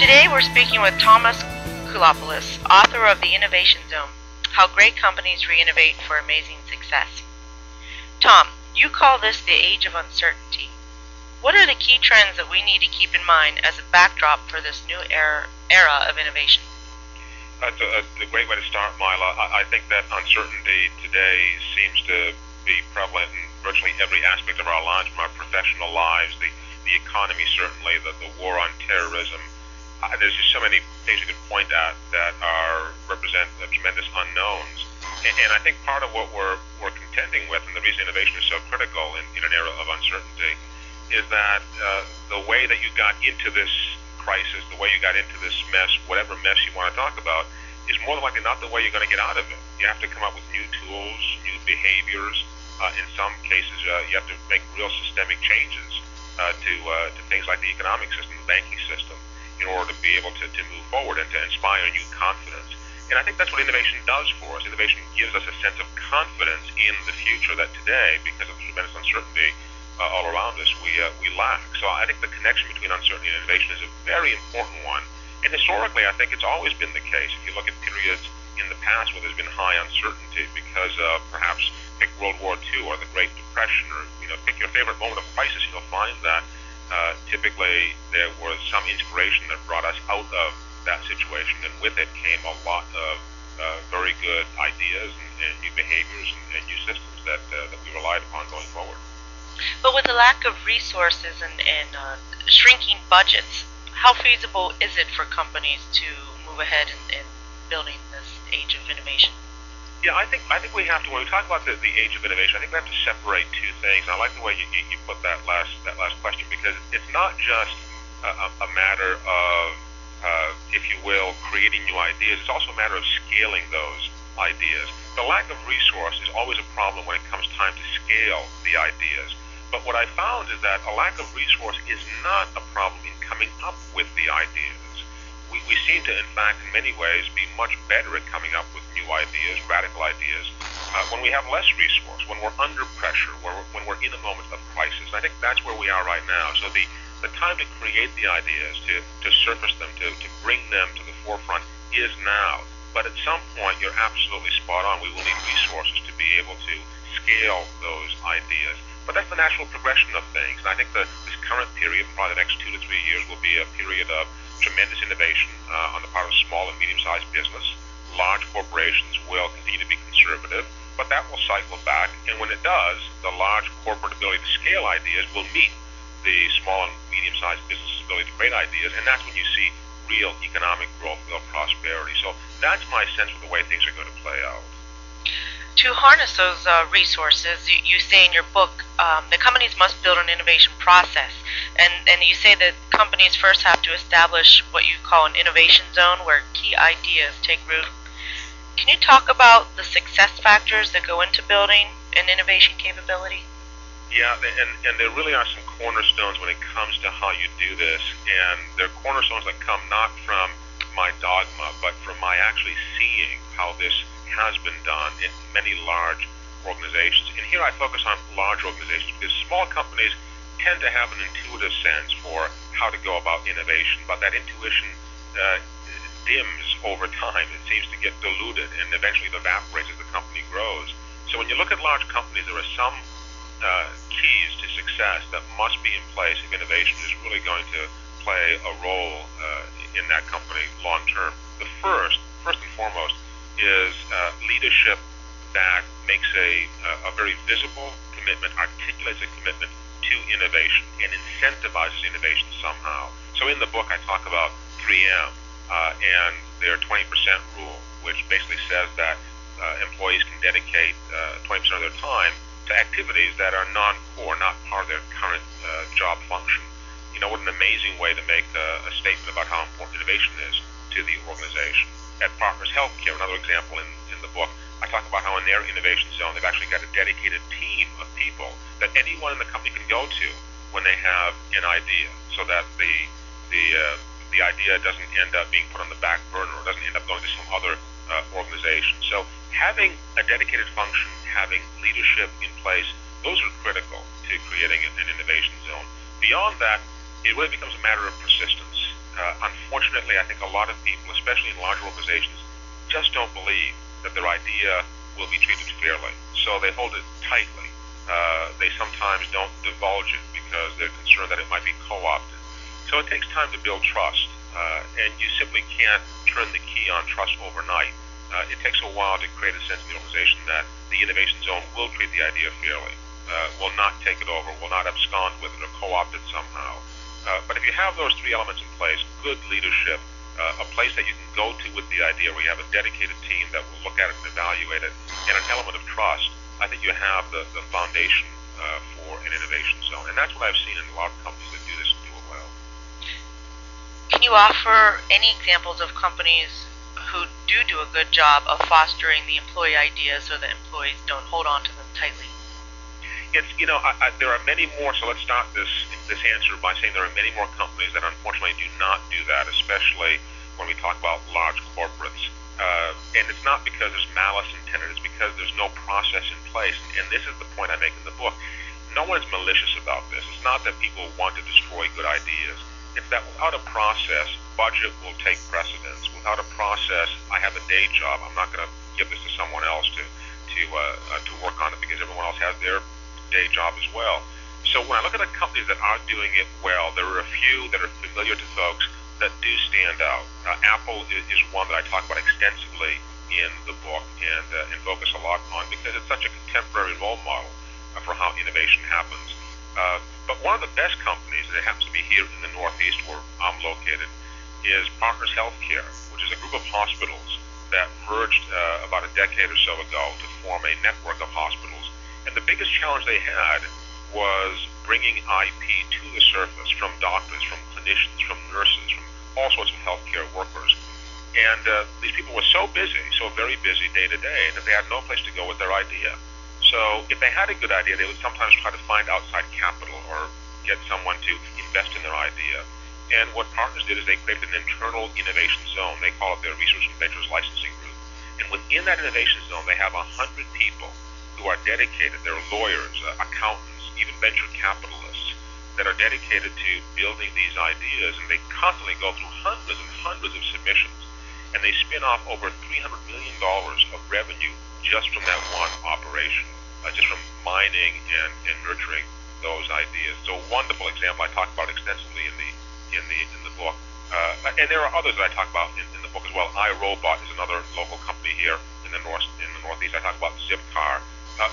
Today we're speaking with Thomas Koulopoulos, author of The Innovation Zone, How Great Companies Reinnovate for Amazing Success. Tom, you call this the age of uncertainty. What are the key trends that we need to keep in mind as a backdrop for this new era of innovation? That's a great way to start, Mila. I think that uncertainty today seems to be prevalent in virtually every aspect of our lives, from our professional lives, the economy certainly, the war on terrorism. There's just so many things you could point at that represent tremendous unknowns. And I think part of what we're contending with, and the reason innovation is so critical in an era of uncertainty, is that the way that you got into this crisis, the way you got into this mess, whatever mess you want to talk about, is more than likely not the way you're going to get out of it. You have to come up with new tools, new behaviors. In some cases, you have to make real systemic changes to things like the economic system, the banking system, in order to be able to move forward and to inspire new confidence. And I think that's what innovation does for us. Innovation gives us a sense of confidence in the future that today, because of the tremendous uncertainty all around us, we lack. So I think the connection between uncertainty and innovation is a very important one. And historically, I think it's always been the case. If you look at periods in the past where there's been high uncertainty because of perhaps pick World War II or the Great Depression, or pick your favorite moment of crisis, you'll find that typically there was some inspiration that brought us out of that situation, and with it came a lot of very good ideas and new behaviors and new systems that we relied upon going forward. But with the lack of resources and shrinking budgets, how feasible is it for companies to move ahead in building this age of innovation? Yeah, I think we have to, when we talk about the age of innovation, I think we have to separate two things. And I like the way you put that last question, because it's not just a matter of, if you will, creating new ideas. It's also a matter of scaling those ideas. The lack of resource is always a problem when it comes time to scale the ideas. But what I found is that a lack of resource is not a problem in coming up with the ideas. We seem to, in fact, in many ways, be much better at coming up with new ideas, radical ideas, when we have less resource, when we're under pressure, when we're in a moment of crisis. And I think that's where we are right now. So the time to create the ideas, to surface them, to bring them to the forefront is now. But at some point, you're absolutely spot on. We will need resources to be able to scale those ideas. But that's the natural progression of things. And I think this current period, probably the next 2 to 3 years, will be a period of tremendous innovation on the part of small and medium-sized business. Large corporations will continue to be conservative, but that will cycle back. And when it does, the large corporate ability to scale ideas will meet the small and medium-sized business' ability to create ideas, and that's when you see real economic growth, real prosperity. So that's my sense of the way things are going to play out. To harness those resources, you say in your book, the companies must build an innovation process. And you say that companies first have to establish what you call an innovation zone where key ideas take root. Can you talk about the success factors that go into building an innovation capability? Yeah, and there really are some cornerstones when it comes to how you do this. And they're cornerstones that come not from my dogma, but from my actually seeing how this has been done in many large organizations. And here I focus on large organizations because small companies tend to have an intuitive sense for how to go about innovation, but that intuition dims over time. It seems to get diluted and eventually it evaporates as the company grows. So when you look at large companies, there are some keys to success that must be in place if innovation is really going to play a role in that company long term. The first and foremost, is leadership that makes a very visible commitment, articulates a commitment to innovation, and incentivizes innovation somehow. So in the book, I talk about 3M and their 20% rule, which basically says that employees can dedicate 20% of their time to activities that are non-core, not part of their current job function. What an amazing way to make a statement about how important innovation is to the organization. At Partners Healthcare, another example in the book, I talk about how in their innovation zone, they've actually got a dedicated team of people that anyone in the company can go to when they have an idea, so that the idea doesn't end up being put on the back burner or doesn't end up going to some other organization. So having a dedicated function, having leadership in place, those are critical to creating an innovation zone. Beyond that, it really becomes a matter of persistence. Unfortunately, I think a lot of people, especially in larger organizations, just don't believe that their idea will be treated fairly. So they hold it tightly. They sometimes don't divulge it because they're concerned that it might be co-opted. So it takes time to build trust, and you simply can't turn the key on trust overnight. It takes a while to create a sense in the organization that the innovation zone will treat the idea fairly, will not take it over, will not abscond with it or co-opt it somehow. But if you have those three elements in place, good leadership, a place that you can go to with the idea where you have a dedicated team that will look at it and evaluate it, and an element of trust, I think you have the foundation for an innovation zone. And that's what I've seen in a lot of companies that do this and do it well. Can you offer any examples of companies who do a good job of fostering the employee ideas so that employees don't hold on to them tightly? It's, there are many more, so let's start this answer by saying there are many more companies that unfortunately do not do that, especially when we talk about large corporates. And it's not because there's malice intended, it's because there's no process in place. And this is the point I make in the book. No one's malicious about this. It's not that people want to destroy good ideas. It's that without a process, budget will take precedence. Without a process, I have a day job. I'm not going to give this to someone else to work on it because everyone else has their day job as well. So when I look at the companies that are doing it well, there are a few that are familiar to folks that do stand out. Apple is one that I talk about extensively in the book and focus a lot on because it's such a contemporary role model for how innovation happens. But one of the best companies, and it happens to be here in the Northeast where I'm located, is Partners Healthcare, which is a group of hospitals that merged about a decade or so ago to form a network of hospitals. And the biggest challenge they had was bringing IP to the surface from doctors, from clinicians, from nurses, from all sorts of healthcare workers. And these people were so busy, so very busy day to day, that they had no place to go with their idea. So if they had a good idea, they would sometimes try to find outside capital or get someone to invest in their idea. And what Partners did is they created an internal innovation zone. They call it their Research and Ventures Licensing Group. And within that innovation zone, they have 100 people who are dedicated. They're lawyers, accountants, even venture capitalists that are dedicated to building these ideas. And they constantly go through hundreds and hundreds of submissions. And they spin off over $300 million of revenue just from that one operation, just from mining and nurturing those ideas. So a wonderful example I talk about extensively in the book. And there are others that I talk about in the book as well. iRobot is another local company here in the Northeast. I talk about Zipcar.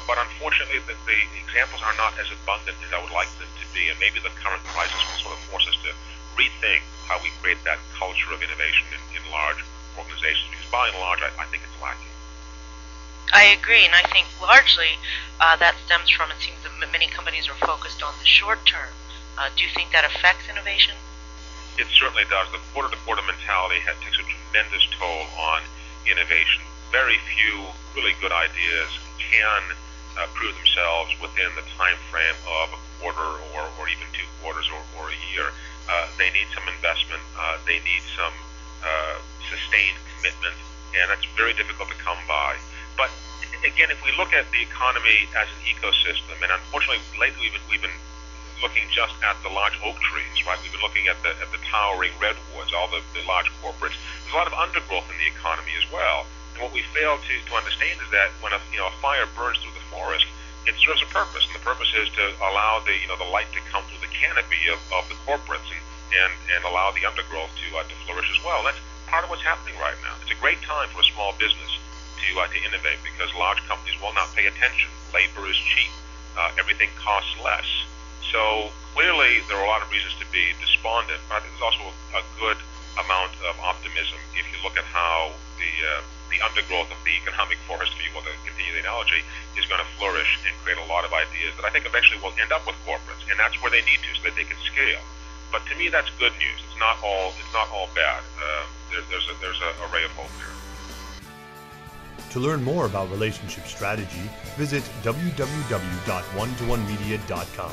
But unfortunately, the examples are not as abundant as I would like them to be, and maybe the current crisis will sort of force us to rethink how we create that culture of innovation in large organizations, because by and large, I think it's lacking. I agree, and I think largely that stems from, it seems that many companies are focused on the short term. Do you think that affects innovation? It certainly does. The quarter-to-quarter mentality takes a tremendous toll on innovation. Very few really good ideas can prove themselves within the time frame of a quarter or even 2 quarters or a year. They need some investment. They need some sustained commitment, and that's very difficult to come by. But again, if we look at the economy as an ecosystem, and unfortunately lately we've been looking just at the large oak trees, right? We've been looking at the towering redwoods, all the large corporates. There's a lot of undergrowth in the economy as well. And what we fail to understand is that when a fire burns through the forest, it serves a purpose, and the purpose is to allow the light to come through the canopy of the corporates and allow the undergrowth to flourish as well. That's part of what's happening right now. It's a great time for a small business to innovate because large companies will not pay attention. Labor is cheap. Everything costs less. So clearly there are a lot of reasons to be despondent, but I think there's also a good amount of optimism if you look at how the undergrowth of the economic forest, if you will, to continue the analogy, is going to flourish and create a lot of ideas that I think eventually will end up with corporates, and that's where they need to, so that they can scale. But to me, that's good news. It's not all bad. There's a ray of hope here. To learn more about relationship strategy, visit www.one-to-one-media.com.